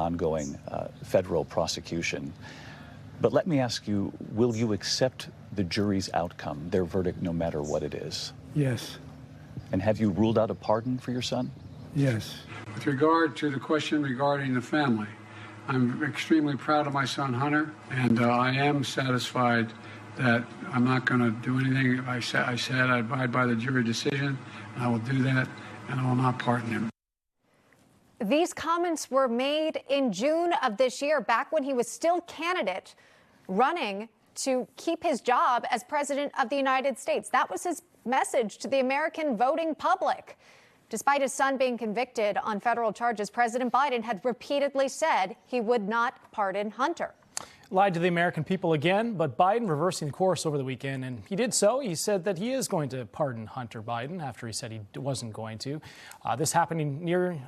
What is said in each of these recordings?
ongoing federal prosecution. But let me ask you, will you accept the jury's outcome, their verdict, no matter what it is? Yes. And have you ruled out a pardon for your son? Yes. With regard to the question regarding the family, I'm extremely proud of my son, Hunter, and I am satisfied that I'm not going to do anything. I said I abide by the jury decision, and I will do that, and I will not pardon him. These comments were made in June of this year, back when he was still candidate running to keep his job as president of the United States. That was his message to the American voting public. Despite his son being convicted on federal charges, President Biden had repeatedly said he would not pardon Hunter. Lied to the American people again, but Biden reversing course over the weekend, and he did so. He said that he is going to pardon Hunter Biden after he said he wasn't going to. This happening near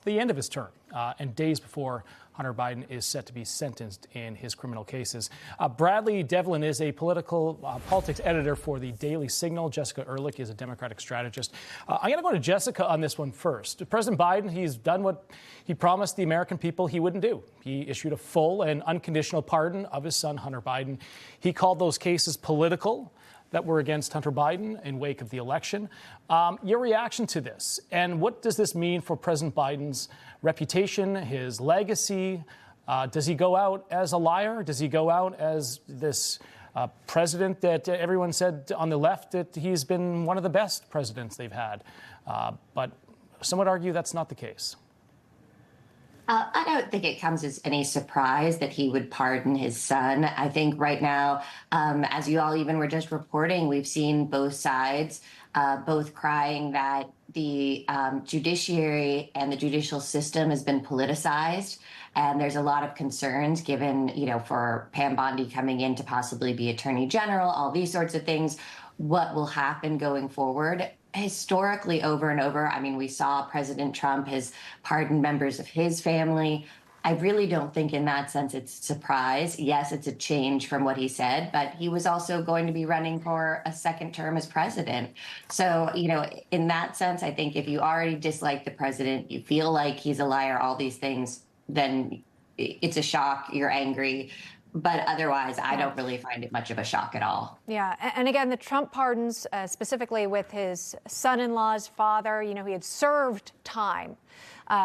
the end of his term and days before Hunter Biden is set to be sentenced in his criminal cases. Bradley Devlin is a politics editor for the Daily Signal. Jessica Ehrlich is a Democratic strategist. I'm going to go to Jessica on this one first. President Biden, he's done what he promised the American people he wouldn't do. He issued a full and unconditional pardon of his son, Hunter Biden. He called those cases political that were against Hunter Biden in wake of the election. Your reaction to this, and what does this mean for President Biden's reputation, his legacy? Does he go out as a liar? Does he go out as this president that everyone said on the left that he's been one of the best presidents they've had? But some would argue that's not the case. I don't think it comes as any surprise that he would pardon his son. I think right now, as you all even were just reporting, we've seen both sides, both crying that the judiciary and the judicial system has been politicized. And there's a lot of concerns given, for Pam Bondi coming in to possibly be attorney general, all these sorts of things, what will happen going forward. Historically, over and over, we saw President Trump has pardoned members of his family. I really don't think in that sense it's a surprise. Yes, it's a change from what he said, but he was also going to be running for a second term as president. So, in that sense, I think if you already dislike the president, you feel like he's a liar, all these things, then it's a shock, you're angry. But otherwise, I don't really find it much of a shock at all. Yeah. And again, the Trump pardons, specifically with his son-in-law's father, he had served time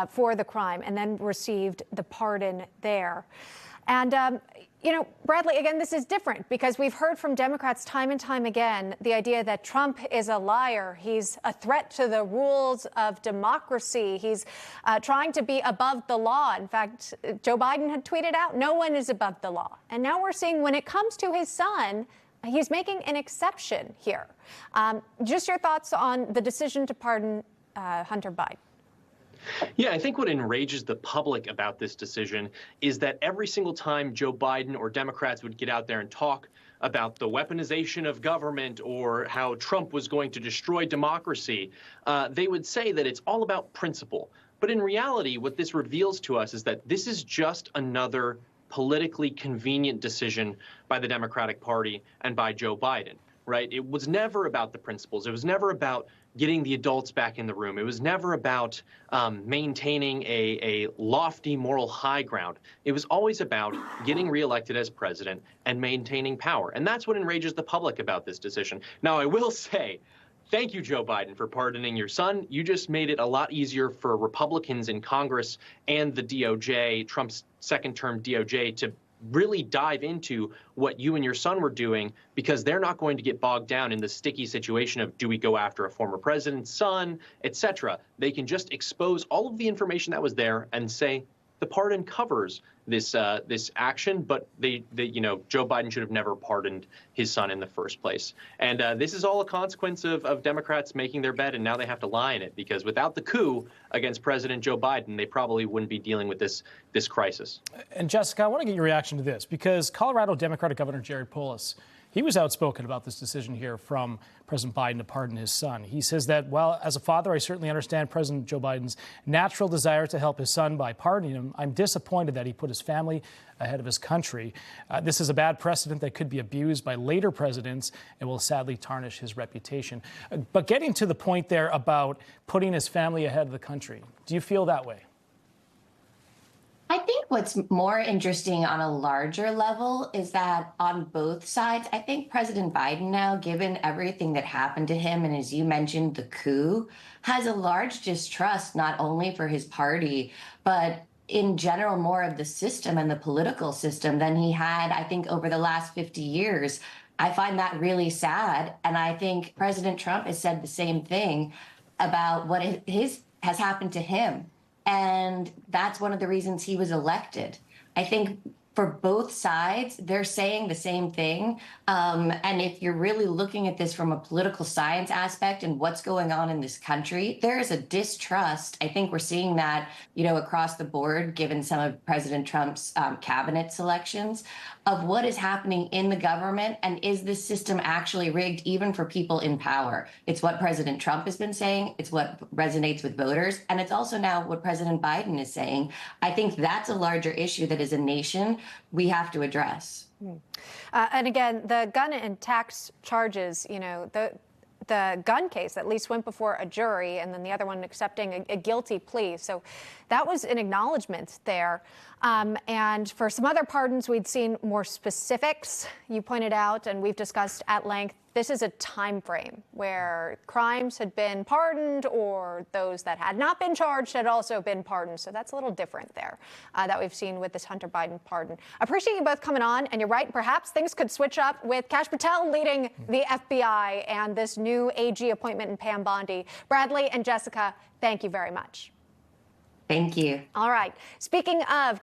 for the crime and then received the pardon there. And, Bradley, again, this is different because we've heard from Democrats time and time again the idea that Trump is a liar. He's a threat to the rules of democracy. He's trying to be above the law. In fact, Joe Biden had tweeted out, no one is above the law. And now we're seeing when it comes to his son, he's making an exception here. Just your thoughts on the decision to pardon Hunter Biden. Yeah, I think what enrages the public about this decision is that every single time Joe Biden or Democrats would get out there and talk about the weaponization of government or how Trump was going to destroy democracy, they would say that it's all about principle. But in reality, what this reveals to us is that this is just another politically convenient decision by the Democratic Party and by Joe Biden, right? It was never about the principles. It was never about getting the adults back in the room. It was never about maintaining a lofty moral high ground. It was always about getting reelected as president and maintaining power. And that's what enrages the public about this decision. Now, I will say, thank you, Joe Biden, for pardoning your son. You just made it a lot easier for Republicans in Congress and the DOJ, Trump's second-term DOJ, to really dive into what you and your son were doing, because they're not going to get bogged down in the sticky situation of, do we go after a former president's son, etc. They can just expose all of the information that was there and say the pardon covers this action, but Joe Biden should have never pardoned his son in the first place. And this is all a consequence of Democrats making their bed, and now they have to lie in it, because without the coup against President Joe Biden, they probably wouldn't be dealing with this crisis. And Jessica, I want to get your reaction to this, because Colorado Democratic Governor Jared Polis, he was outspoken about this decision here from President Biden to pardon his son. He says that, well, as a father, I certainly understand President Joe Biden's natural desire to help his son by pardoning him. I'm disappointed that he put his family ahead of his country. This is a bad precedent that could be abused by later presidents and will sadly tarnish his reputation. But getting to the point there about putting his family ahead of the country, do you feel that way? I think what's more interesting on a larger level is that on both sides, I think President Biden now, given everything that happened to him, and as you mentioned, the coup, has a large distrust not only for his party, but in general, more of the system and the political system than he had, I think, over the last 50 years. I find that really sad. And I think President Trump has said the same thing about what has happened to him. And that's one of the reasons he was elected. I think for both sides, they're saying the same thing. And if you're really looking at this from a political science aspect and what's going on in this country, there is a distrust. I think we're seeing that, across the board, given some of President Trump's cabinet selections, of what is happening in the government and is this system actually rigged even for people in power. It's what President Trump has been saying. It's what resonates with voters. And it's also now what President Biden is saying. I think that's a larger issue that as a nation we have to address. And again, the gun and tax charges, the gun case at least went before a jury, and then the other one accepting a guilty plea. So that was an acknowledgement there. And for some other pardons, we'd seen more specifics. You pointed out, and we've discussed at length, this is a time frame where crimes had been pardoned or those that had not been charged had also been pardoned. So that's a little different there that we've seen with this Hunter Biden pardon. Appreciate you both coming on. And you're right, perhaps things could switch up with Kash Patel leading the FBI and this new AG appointment in Pam Bondi. Bradley and Jessica, thank you very much. Thank you. All right. Speaking of